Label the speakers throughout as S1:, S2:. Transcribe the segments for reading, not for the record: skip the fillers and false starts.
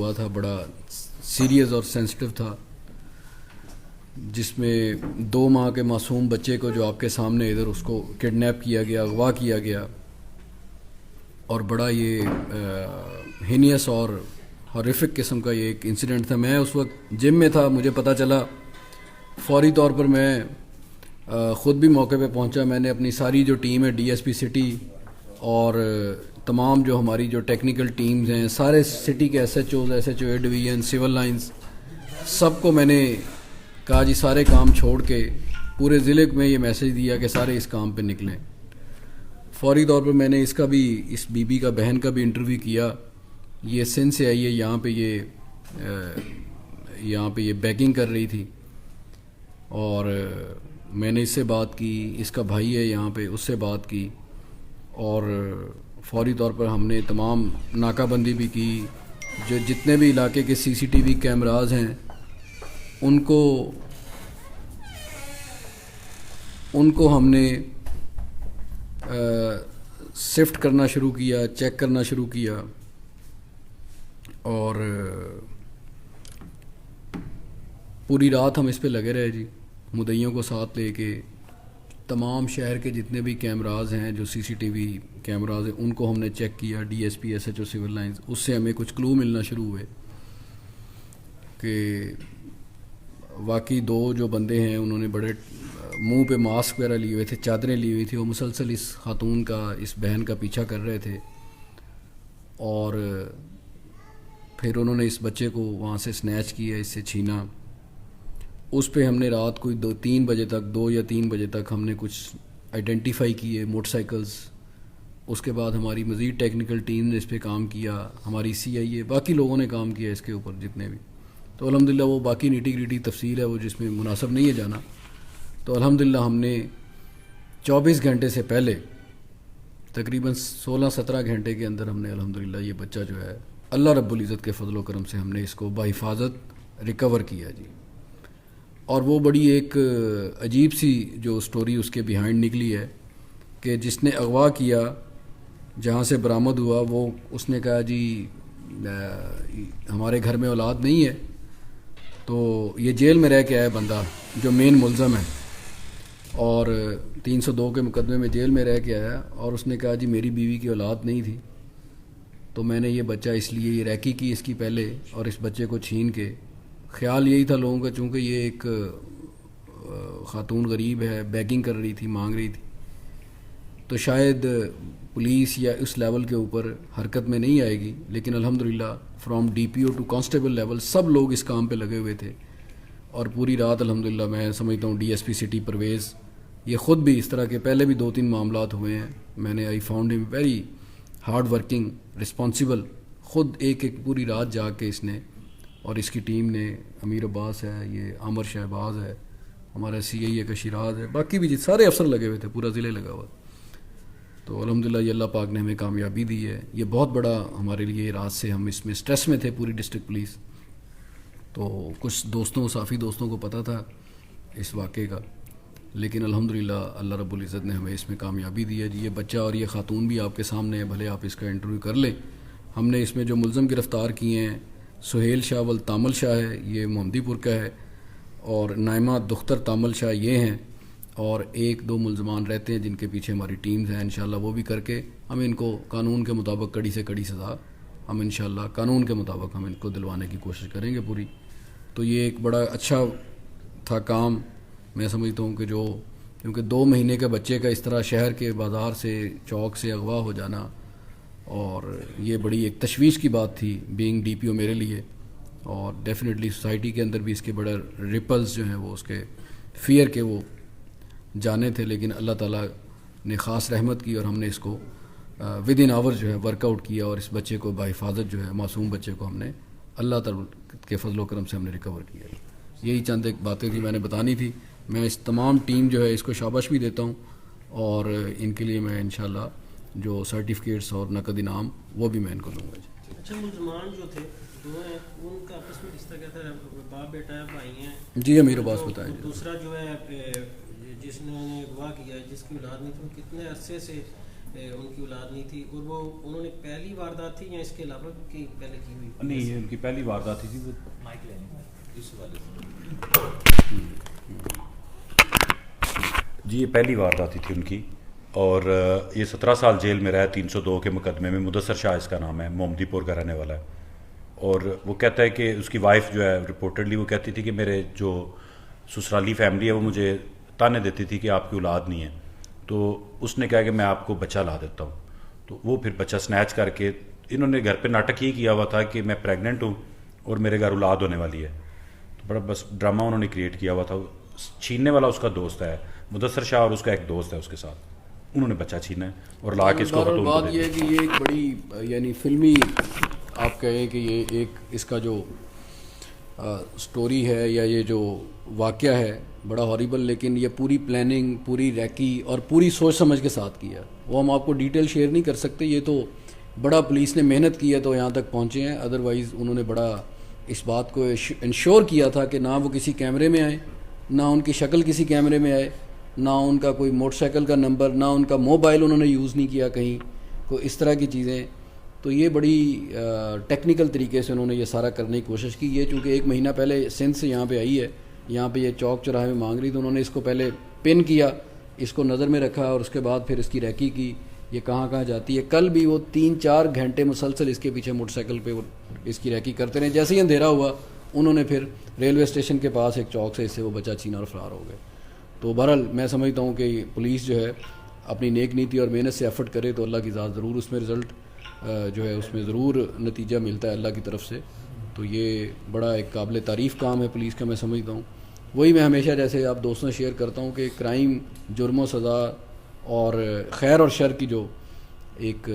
S1: ہوا تھا بڑا سیریس اور سینسٹیو تھا، جس میں 2 ماہ کے معصوم بچے کو جو آپ کے سامنے ادھر اس کو کڈنیپ کیا گیا، اغوا کیا گیا، اور بڑا یہ ہینیس اور ہارفک قسم کا یہ ایک انسیڈنٹ تھا. میں اس وقت جم میں تھا، مجھے پتہ چلا، فوری طور پر میں خود بھی موقع پہ پہنچا. میں نے اپنی ساری جو ٹیم ہے ڈی ایس پی سٹی اور تمام جو ہماری جو ٹیکنیکل ٹیمز ہیں، سارے سٹی کے S H Os, S H O A division, civil lines, سب کو میں نے کہا جی سارے کام چھوڑ کے پورے ضلع میں یہ میسج دیا کہ سارے اس کام پہ نکلیں. فوری طور پر میں نے اس کا بھی، اس بی بی کا، بہن کا بھی انٹرویو کیا. یہ سندھ سے آئی ہے، یہاں پہ یہ بیکنگ کر رہی تھی، اور میں نے اس سے بات کی. اس کا بھائی ہے یہاں پہ، اس سے بات کی، اور فوری طور پر ہم نے تمام ناکہ بندی بھی کی. جو جتنے بھی علاقے کے سی سی ٹی وی کیمراز ہیں ان کو ہم نے سفٹ کرنا شروع کیا، چیک کرنا شروع کیا، اور پوری رات ہم اس پہ لگے رہے جی، مدعیوں کو ساتھ لے کے. تمام شہر کے جتنے بھی کیمراز ہیں، جو سی سی ٹی وی کیمراز ہیں، ان کو ہم نے چیک کیا، D S P, S H O civil lines. اس سے ہمیں کچھ کلو ملنا شروع ہوئے کہ واقعی 2 جو بندے ہیں انہوں نے بڑے منہ پہ ماسک وغیرہ لیے ہوئے تھے، چادریں لی ہوئی تھی، وہ مسلسل اس خاتون کا، اس بہن کا پیچھا کر رہے تھے. اور پھر انہوں نے اس بچے کو وہاں سے سنیچ کیا، اس سے چھینا. اس پہ ہم نے رات کوئی 2 یا 3 بجے تک ہم نے کچھ آئیڈینٹیفائی کیے موٹر سائیکلز. اس کے بعد ہماری مزید ٹیکنیکل ٹیم نے اس پہ کام کیا، ہماری سی آئی اے، باقی لوگوں نے کام کیا اس کے اوپر جتنے بھی. تو الحمدللہ وہ باقی نیٹی گریٹی تفصیل ہے وہ جس میں مناسب نہیں ہے جانا. تو الحمدللہ ہم نے 24 گھنٹے سے پہلے تقریباً 16-17 گھنٹے کے اندر ہم نے الحمدللہ یہ بچہ جو ہے اللہ رب العزت کے فضل و کرم سے ہم نے اس کو بحفاظت ریکور کیا جی. اور وہ بڑی ایک عجیب سی جو سٹوری اس کے بیہائنڈ نکلی ہے کہ جس نے اغوا کیا، جہاں سے برآمد ہوا، وہ اس نے کہا جی ہمارے گھر میں اولاد نہیں ہے. تو یہ جیل میں رہ کے آیا بندہ جو مین ملزم ہے، اور 302 کے مقدمے میں جیل میں رہ کے آیا، اور اس نے کہا جی میری بیوی کی اولاد نہیں تھی، تو میں نے یہ بچہ اس لیے یہ ریکی کی اس کی پہلے، اور اس بچے کو چھین کے، خیال یہی تھا لوگوں کا چونکہ یہ ایک خاتون غریب ہے، بیگنگ کر رہی تھی، مانگ رہی تھی، تو شاید پولیس یا اس لیول کے اوپر حرکت میں نہیں آئے گی. لیکن الحمدللہ from D P O to constable level سب لوگ اس کام پہ لگے ہوئے تھے. اور پوری رات الحمدللہ میں سمجھتا ہوں D S P city Parvez یہ خود بھی، اس طرح کے پہلے بھی 2-3 معاملات ہوئے ہیں، میں نے آئی فاؤنڈ ہم ویری ہارڈ ورکنگ، رسپانسیبل. خود ایک پوری رات جا کے اس نے، اور اس کی ٹیم نے، امیر عباس ہے، یہ عامر شہباز ہے، ہمارا سی آئی اے کا شیراز ہے، باقی بھی سارے افسر لگے ہوئے تھے، پورا ضلع لگا ہوا. تو الحمدللہ یہ اللہ پاک نے ہمیں کامیابی دی ہے. یہ بہت بڑا ہمارے لیے، رات سے ہم اس میں سٹریس میں تھے پوری ڈسٹرکٹ پولیس. تو کچھ دوستوں، صافی دوستوں کو پتہ تھا اس واقعے کا، لیکن الحمدللہ اللہ رب العزت نے ہمیں اس میں کامیابی دی ہے جی. یہ بچہ اور یہ خاتون بھی آپ کے سامنے ہے، بھلے آپ اس کا انٹرویو کر لیں. ہم نے اس میں جو ملزم گرفتار کیے ہیں، سہیل شاہ ول تامل شاہ ہے، یہ محمدی پور کا ہے، اور نائمہ دختر تامل شاہ یہ ہیں، اور 1-2 ملزمان رہتے ہیں جن کے پیچھے ہماری ٹیمز ہیں. انشاءاللہ وہ بھی کر کے ہم ان کو قانون کے مطابق کڑی سے کڑی سزا، ہم انشاءاللہ قانون کے مطابق ہم ان کو دلوانے کی کوشش کریں گے پوری. تو یہ ایک بڑا اچھا تھا کام، میں سمجھتا ہوں کہ جو، کیونکہ 2 مہینے کے بچے کا اس طرح شہر کے بازار سے، چوک سے اغوا ہو جانا، اور یہ بڑی ایک تشویش کی بات تھی بینگ ڈی پی او میرے لیے. اور ڈیفینیٹلی سوسائٹی کے اندر بھی اس کے بڑے ریپلز جو ہیں وہ اس کے فیئر کے وہ جانے تھے. لیکن اللہ تعالیٰ نے خاص رحمت کی اور ہم نے اس کو ود ان آور جو ہے ورک آؤٹ کیا، اور اس بچے کو بحفاظت جو ہے، معصوم بچے کو ہم نے اللہ تعالیٰ کے فضل و کرم سے ہم نے ریکور کیا. یہی چند ایک باتیں تھی میں نے بتانی تھی. میں اس تمام ٹیم جو ہے اس کو شاباش بھی دیتا ہوں، اور ان کے لیے میں انشاءاللہ جو سرٹیفکیٹس اور نقد انعام وہ بھی میں ان کو دوں گا.
S2: اچھا، ملزمان جو تھے دو ہیں، ان کا آپس میں رشتہ کیا تھا؟ باپ بیٹا ہے، بھائی ہیں؟
S1: جی امیر عباس بتائیں.
S2: دوسرا جو ہے جس نے اغوا کیا ہے، جس کی اولاد نہیں تھی، کتنے عرصے سے ان کی اولاد نہیں تھی, اور وہ انہوں نے پہلی واردات تھی یا اس کے علاوہ کی پہلے کی ہوئی؟
S3: نہیں, یہ ان کی پہلی واردات تھی وہ مائک لینے اس والے جی, یہ پہلی واردات تھی ان کی, اور یہ 17 سال جیل میں رہا 302 کے مقدمے میں. مدثر شاہ اس کا نام ہے, محمدی پور کا رہنے والا ہے. اور وہ کہتا ہے کہ اس کی وائف جو ہے رپورٹڈلی وہ کہتی تھی کہ میرے جو سسرالی فیملی ہے وہ مجھے تانے دیتی تھی کہ آپ کی اولاد نہیں ہے, تو اس نے کہا کہ میں آپ کو بچہ لا دیتا ہوں. تو وہ پھر بچہ سنیچ کر کے, انہوں نے گھر پہ ناٹک ہی کیا ہوا تھا کہ میں پریگننٹ ہوں اور میرے گھر اولاد ہونے والی ہے. تو بڑا بس ڈرامہ انہوں نے کریٹ کیا ہوا تھا. چھیننے والا اس کا دوست ہے مدثر شاہ, اور اس کا ایک دوست ہے اس کے ساتھ, انہوں نے بچہ چھینا ہے اور لا کے اس کو خاتون کو
S1: بات یہ ہے کہ یہ ایک بڑی یعنی فلمی آپ کہیں کہ یہ ایک اس کا جو سٹوری ہے یا یہ جو واقعہ ہے بڑا ہاریبل, لیکن یہ پوری پلاننگ, پوری ریکی اور پوری سوچ سمجھ کے ساتھ کیا. وہ ہم آپ کو ڈیٹیل شیئر نہیں کر سکتے, یہ تو بڑا پولیس نے محنت کی ہے تو یہاں تک پہنچے ہیں. ادروائز انہوں نے بڑا اس بات کو انشور کیا تھا کہ نہ وہ کسی کیمرے میں آئے, نہ ان کی شکل کسی کیمرے میں آئے, نہ ان کا کوئی موٹر سائیکل کا نمبر, نہ ان کا موبائل انہوں نے یوز نہیں کیا کہیں, کوئی اس طرح کی چیزیں. تو یہ بڑی ٹیکنیکل طریقے سے انہوں نے یہ سارا کرنے کی کوشش کی. یہ چونکہ 1 مہینہ پہلے سندھ سے یہاں پہ آئی ہے, یہاں پہ یہ چوک چوراہے میں مانگ رہی, تو انہوں نے اس کو پہلے پن کیا, اس کو نظر میں رکھا, اور اس کے بعد پھر اس کی ریکی کی یہ کہاں کہاں جاتی ہے. کل بھی وہ 3-4 گھنٹے مسلسل اس کے پیچھے موٹر سائیکل پہ اس کی ریکی کرتے رہے. جیسے ہی اندھیرا ہوا انہوں نے پھر ریلوے اسٹیشن کے پاس ایک چوک سے اس سے وہ بچہ چھینا اور فرار ہو گئے. تو بہرحال میں سمجھتا ہوں کہ پولیس جو ہے اپنی نیک نیتی اور محنت سے ایفرٹ کرے تو اللہ کی ذات ضرور اس میں رزلٹ جو ہے اس میں ضرور نتیجہ ملتا ہے اللہ کی طرف سے. تو یہ بڑا ایک قابل تعریف کام ہے پولیس کا, میں سمجھتا ہوں. وہی میں ہمیشہ جیسے آپ دوستوں سے شیئر کرتا ہوں کہ کرائم, جرم و سزا اور خیر اور شر کی جو ایک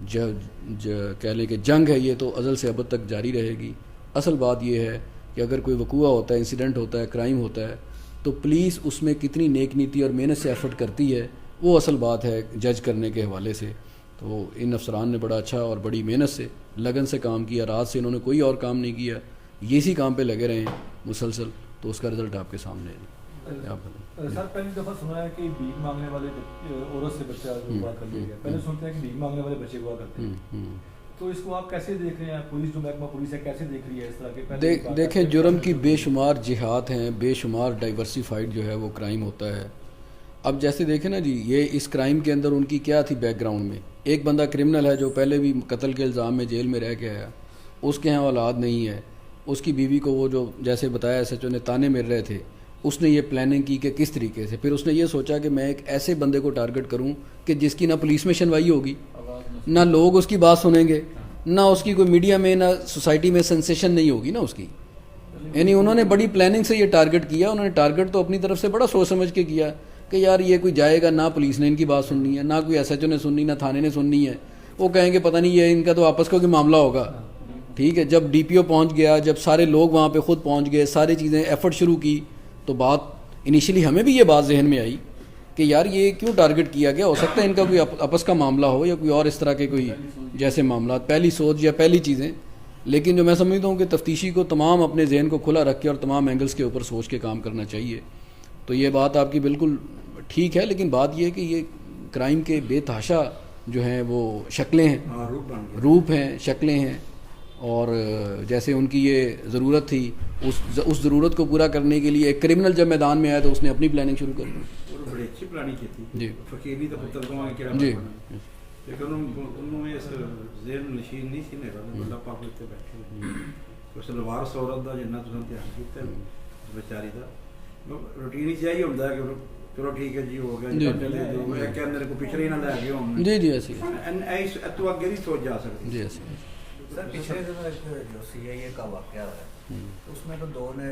S1: کہہ لیں کہ جنگ ہے, یہ تو ازل سے ابد تک جاری رہے گی. اصل بات یہ ہے کہ اگر کوئی وقوع ہوتا ہے, انسیڈنٹ ہوتا ہے, کرائم ہوتا ہے, تو پولیس اس میں کتنی نیک نیتی اور محنت سے ایفرٹ کرتی ہے وہ اصل بات ہے جج کرنے کے حوالے سے. تو ان افسران نے بڑا اچھا اور بڑی محنت سے لگن سے کام کیا, رات سے انہوں نے کوئی اور کام نہیں کیا, اسی کام پہ لگے رہے ہیں مسلسل, تو اس کا رزلٹ آپ کے سامنے ہے.
S4: سر پہلی دفعہ سنا ہے کہ بھیک مانگنے والے عورت سے بچہ ہوا کر لیا گیا, پہلے سنتے ہیں کہ بھیک مانگنے والے بچے ہوا کرتے ہیں, تو اس کو آپ کیسے دیکھ رہے ہیں؟ پولیس جو محکمہ پولیس ہے کیسے دیکھ رہی ہے اس طرح کے؟
S1: دیکھیں جرم کی بے شمار جہات ہیں, بے شمار ڈائیورسیفائڈ جو ہے وہ کرائم ہوتا ہے. اب جیسے دیکھیں نا جی, یہ اس کرائم کے اندر ان کی کیا تھی بیک گراؤنڈ میں. ایک بندہ کرمنل ہے جو پہلے بھی قتل کے الزام میں جیل میں رہ کے آیا, اس کے ہاں اولاد نہیں ہے, اس کی بیوی کو وہ جو جیسے بتایا ایس ایچ او نے تانے مل رہے تھے, اس نے یہ پلاننگ کی کہ کس طریقے سے, پھر اس نے یہ سوچا کہ میں ایک ایسے بندے کو ٹارگٹ کروں کہ جس کی نہ پولیس میں سنوائی ہوگی, نہ لوگ اس کی بات سنیں گے, نہ اس کی کوئی میڈیا میں نہ سوسائٹی میں سنسیشن نہیں ہوگی نا اس کی. یعنی انہوں نے بڑی پلاننگ سے یہ ٹارگٹ کیا. انہوں نے ٹارگٹ تو اپنی طرف سے بڑا سوچ سمجھ کے کیا کہ یار یہ کوئی جائے گا, نہ پولیس نے ان کی بات سننی ہے, نہ کوئی ایس ایچ او نے سننی, نہ تھانے نے سننی ہے. وہ کہیں گے پتہ نہیں یہ ان کا تو آپس کا کوئی معاملہ ہوگا. ٹھیک ہے, جب ڈی پی او پہنچ گیا, جب سارے لوگ وہاں پہ خود پہنچ گئے, ساری چیزیں ایفرٹ شروع کی, تو بات انیشلی ہمیں بھی یہ بات ذہن میں آئی کہ یار یہ کیوں ٹارگٹ کیا گیا, ہو سکتا ہے ان کا کوئی آپس کا معاملہ ہو یا کوئی اور اس طرح کے کوئی جیسے معاملات, پہلی سوچ یا پہلی چیزیں. لیکن جو میں سمجھتا ہوں کہ تفتیشی کو تمام اپنے ذہن کو کھلا رکھ کے اور تمام اینگلز کے اوپر سوچ کے کام کرنا چاہیے. تو یہ بات آپ کی بالکل ٹھیک ہے, لیکن بات یہ ہے کہ یہ کرائم کے بے تحاشا جو ہیں وہ شکلیں ہیں, روپ ہیں, شکلیں ہیں, اور جیسے ان کی یہ ضرورت تھی, اس ضرورت کو پورا کرنے کے لیے ایک کرمنل جب میدان میں آیا تو اس نے اپنی پلاننگ شروع کر دی.
S5: بڑی اچھی پلاننگ کی تھی
S1: جی
S5: فقیری تو پتر کو آئے کرا
S1: جی,
S5: لیکن انہوں نے اس ذہن نشین نہیں سی نکلا, اللہ پاک اتنے بیٹھے اس لوارس عورت کا جنہ تم دھیان کیا بیچاری کا روٹین ہی چاہیے ہوتا ہے کہ چلو ٹھیک ہے جی ہو گیا میرے کو پچھلے نہ لے گئے ہوں.
S1: جی جی ایسی
S5: تو اگے نہیں سوچ جا سکتی.
S1: جی ایسی
S6: سر پچھلے دنوں جو سی آئی اے کا واقعہ ہے اس میں تو 2 نے